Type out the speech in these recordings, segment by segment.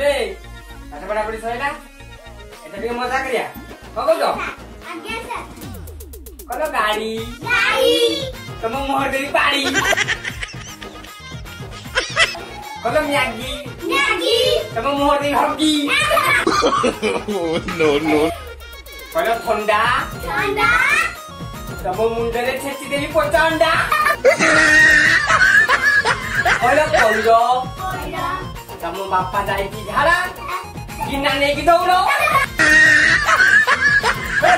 रे पाठ पढ़ा पढ़ी सइला एटा भी मजा करिया को को आज्ञा सर कलो गाड़ी गाड़ी तुम मोहर देरी पाड़ी कलो मैगी मैगी तुम मोहर देरी हॉकी नो नो कलो ठंडा ठंडा तुम मुंडे रे छेची देली पचांडा कलो कोलो कोला तुम बापा जाई की झाड़ा गिन्ना ने की दौड़ो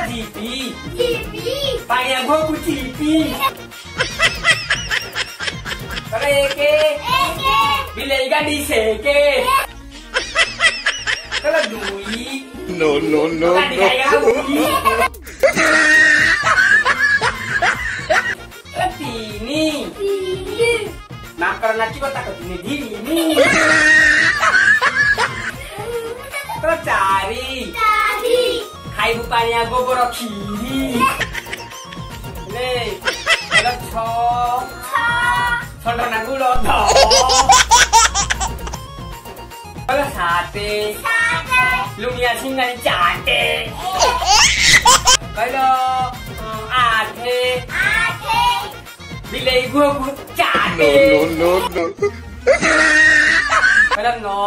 जीपी जीपी पानिया घोकु जीपी करे के एके बिलाई गाड़ी से के करे दुई नो नो नो गाड़ी खाएगा दुई करे तीनी तीनी ना करना की बता करती धीनी करे चारी चारी खाइबु पानिया गोबर खीरी ले करे छ छंडना गुड़ ध करे साते लुमिया सिंगानी चाटे कहिलो आठे बिलाई गोगु चाटे नो नो कहिलो नौ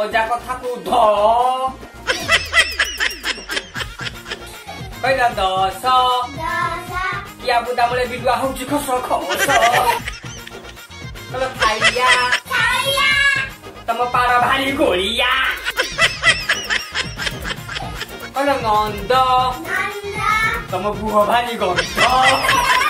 ओजा कथा को ध कहिलो दस या बुदा मले बिडुआ हउची खस खस कहिलो थाइया तम पारा भारी गोलिया कहिलो नंद तम बुह भारी गंध